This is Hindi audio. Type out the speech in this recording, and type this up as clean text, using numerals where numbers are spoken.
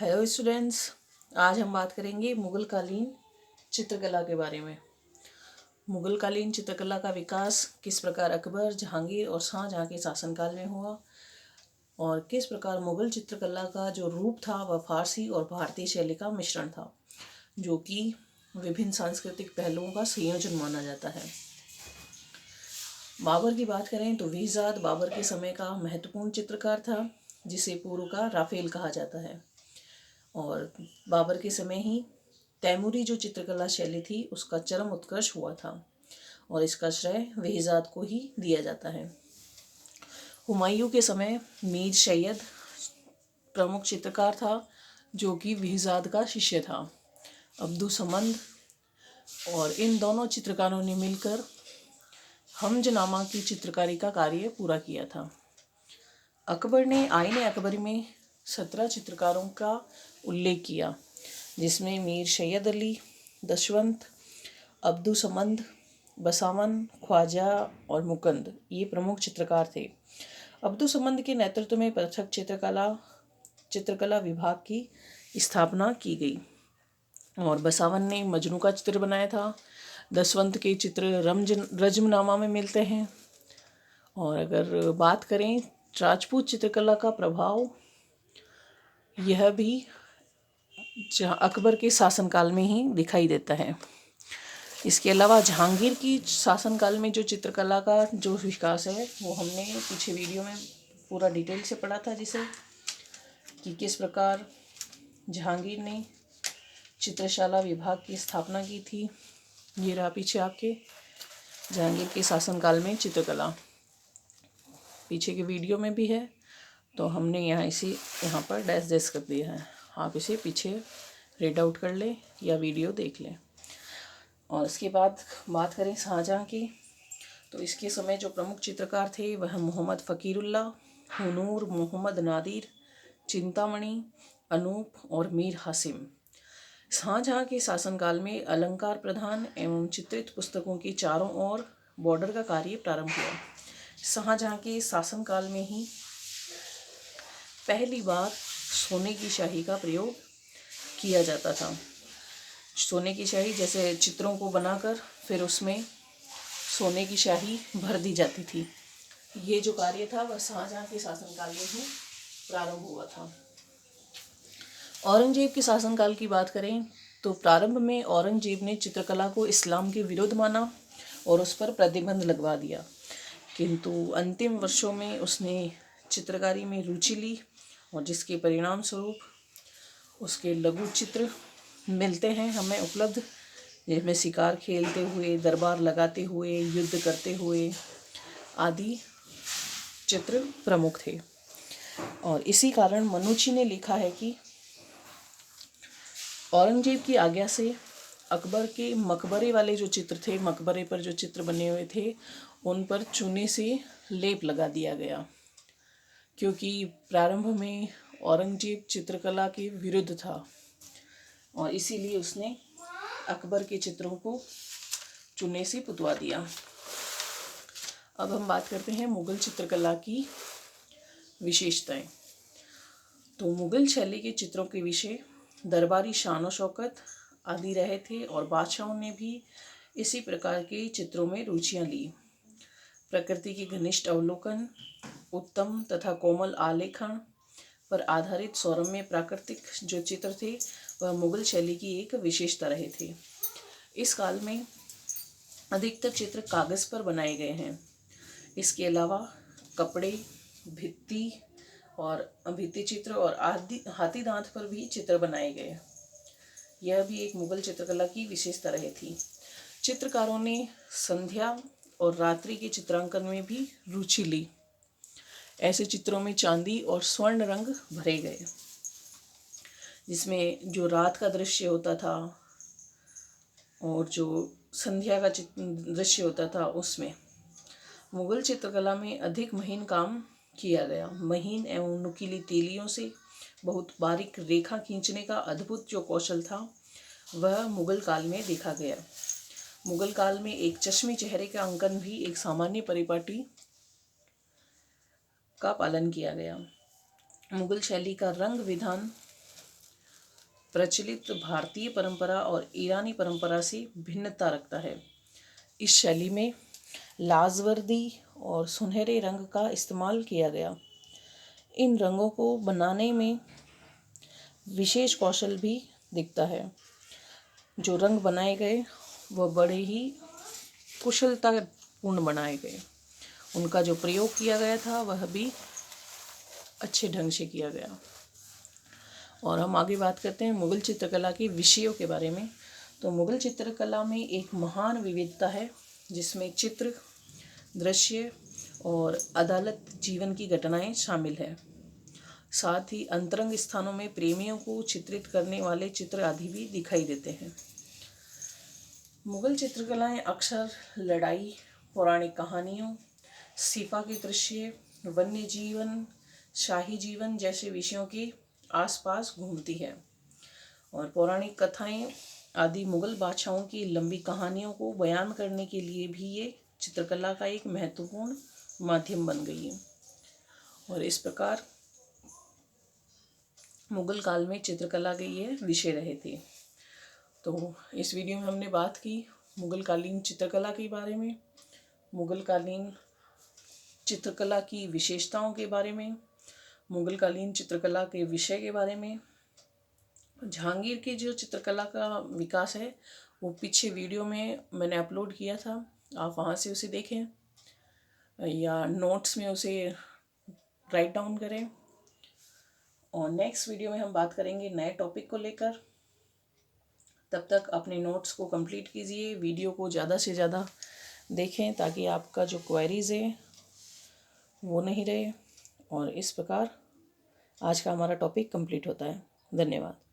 हेलो स्टूडेंट्स, आज हम बात करेंगे मुगल कालीन चित्रकला के बारे में। मुगल कालीन चित्रकला का विकास किस प्रकार अकबर, जहांगीर और शाहजहां के शासनकाल में हुआ और किस प्रकार मुगल चित्रकला का जो रूप था वह फारसी और भारतीय शैली का मिश्रण था, जो कि विभिन्न सांस्कृतिक पहलुओं का संयोजन माना जाता है। बाबर की बात करें तो वीरजाद बाबर के समय का महत्वपूर्ण चित्रकार था, जिसे पूर्व का राफेल कहा जाता है। और बाबर के समय ही तैमूरी जो चित्रकला शैली थी उसका चरम उत्कर्ष हुआ था और इसका श्रेय वहीजाद को ही दिया जाता है। हुमायूं के समय मीर सैयद प्रमुख चित्रकार था, जो कि वहीजाद का शिष्य था। अब्दुसमद और इन दोनों चित्रकारों ने मिलकर हमजनामा की चित्रकारी का कार्य पूरा किया था। अकबर ने आईने अकबरी में 17 चित्रकारों का उल्लेख किया, जिसमें मीर सैयद अली, दशवंत, अब्दुसमद, बसावन, ख्वाजा और मुकंद ये प्रमुख चित्रकार थे। अब्दुसमद के नेतृत्व में पृथक चित्रकला विभाग की स्थापना की गई और बसावन ने मजनू का चित्र बनाया था। दशवंत के चित्र रजमनामा में मिलते हैं। और अगर बात करें राजपूत चित्रकला का प्रभाव, यह भी अकबर के शासनकाल में ही दिखाई देता है। इसके अलावा जहांगीर की शासनकाल में जो चित्रकला का जो विकास है वो हमने पीछे वीडियो में पूरा डिटेल से पढ़ा था, जिसे कि किस प्रकार जहांगीर ने चित्रशाला विभाग की स्थापना की थी। ये रहा पीछे आपके जहांगीर के शासनकाल में चित्रकला, पीछे के वीडियो में भी है, तो हमने यहाँ पर डैश कर दिया है। आप इसे पीछे रीड आउट कर लें या वीडियो देख लें। और इसके बाद बात करें शाहजहां की, तो इसके समय जो प्रमुख चित्रकार थे वह मोहम्मद फ़कीरुल्लाह, हुनूर, मोहम्मद नादिर, चिंतामणि, अनूप और मीर हासिम। शाहजहां के शासनकाल में अलंकार प्रधान एवं चित्रित पुस्तकों की चारों ओर बॉर्डर का कार्य प्रारंभ हुआ। शाहजहां के शासनकाल में ही पहली बार सोने की स्याही का प्रयोग किया जाता था। सोने की स्याही जैसे चित्रों को बनाकर फिर उसमें सोने की स्याही भर दी जाती थी। ये जो कार्य था वह शाहजहां के शासनकाल में ही प्रारंभ हुआ था। औरंगजेब के शासनकाल की बात करें तो प्रारंभ में औरंगजेब ने चित्रकला को इस्लाम के विरुद्ध माना और उस पर प्रतिबंध लगवा दिया, किंतु अंतिम वर्षों में उसने चित्रकारी में रुचि ली और जिसके परिणाम स्वरूप उसके लघु चित्र मिलते हैं हमें उपलब्ध, जिसमें शिकार खेलते हुए, दरबार लगाते हुए, युद्ध करते हुए आदि चित्र प्रमुख थे। और इसी कारण मनुची ने लिखा है कि औरंगजेब की आज्ञा से अकबर के मकबरे वाले जो चित्र थे, मकबरे पर जो चित्र बने हुए थे, उन पर चूने से लेप लगा दिया गया, क्योंकि प्रारंभ में औरंगजेब चित्रकला के विरुद्ध था और इसीलिए उसने अकबर के चित्रों को चूने से पुतवा दिया। अब हम बात करते हैं मुगल चित्रकला की विशेषताएं। तो मुगल शैली के चित्रों के विषय दरबारी शान और शौकत आदि रहे थे और बादशाहों ने भी इसी प्रकार के चित्रों में रुचियां ली। प्रकृति की घनिष्ठ अवलोकन, उत्तम तथा कोमल आलेखन पर आधारित सौरम्य प्राकृतिक जो चित्र थे वह मुगल शैली की एक विशेषता रहे थे। इस काल में अधिकतर चित्र कागज पर बनाए गए हैं। इसके अलावा कपड़े, भित्ति चित्र और आदि हाथी दांत पर भी चित्र बनाए गए। यह भी एक मुगल चित्रकला की विशेषता रही थी। चित्रकारों ने संध्या और रात्रि के चित्रांकन में भी रुचि ली। ऐसे चित्रों में चांदी और स्वर्ण रंग भरे गए, जिसमें जो रात का दृश्य होता था और जो संध्या का दृश्य होता था उसमें मुगल चित्रकला में अधिक महीन काम किया गया। महीन एवं नुकीली तीलियों से बहुत बारीक रेखा खींचने का अद्भुत जो कौशल था वह मुगल काल में देखा गया। मुगल काल में एक चश्मी चेहरे का अंकन भी एक सामान्य परिपाटी का पालन किया गया। मुगल शैली का रंग विधान प्रचलित भारतीय परंपरा और ईरानी परंपरा से भिन्नता रखता है। इस शैली में लाजवर्दी और सुनहरे रंग का इस्तेमाल किया गया। इन रंगों को बनाने में विशेष कौशल भी दिखता है। जो रंग बनाए गए वह बड़े ही कुशलतापूर्ण बनाए गए। उनका जो प्रयोग किया गया था वह भी अच्छे ढंग से किया गया। और हम आगे बात करते हैं मुग़ल चित्रकला के विषयों के बारे में। तो मुग़ल चित्रकला में एक महान विविधता है, जिसमें चित्र, दृश्य और अदालत जीवन की घटनाएं शामिल हैं। साथ ही अंतरंग स्थानों में प्रेमियों को चित्रित करने वाले चित्र आदि भी दिखाई देते हैं। मुग़ल चित्रकलाएं अक्सर लड़ाई, पौराणिक कहानियों, सिपा के दृश्य, वन्य जीवन, शाही जीवन जैसे विषयों के आसपास घूमती है। और पौराणिक कथाएं आदि मुग़ल बादशाहों की लंबी कहानियों को बयान करने के लिए भी ये चित्रकला का एक महत्वपूर्ण माध्यम बन गई है। और इस प्रकार मुग़ल काल में चित्रकला के ये विषय रहे थे। तो इस वीडियो में हमने बात की मुग़ल कालीन चित्रकला के बारे में, मुग़ल कालीन चित्रकला की विशेषताओं के बारे में, मुग़ल कालीन चित्रकला के विषय के बारे में। जहांगीर की जो चित्रकला का विकास है वो पीछे वीडियो में मैंने अपलोड किया था, आप वहाँ से उसे देखें या नोट्स में उसे राइट डाउन करें। और नेक्स्ट वीडियो में हम बात करेंगे नए टॉपिक को लेकर। तब तक अपने नोट्स को कंप्लीट कीजिए, वीडियो को ज़्यादा से ज़्यादा देखें ताकि आपका जो क्वेरीज़ है वो नहीं रहे। और इस प्रकार आज का हमारा टॉपिक कंप्लीट होता है। धन्यवाद।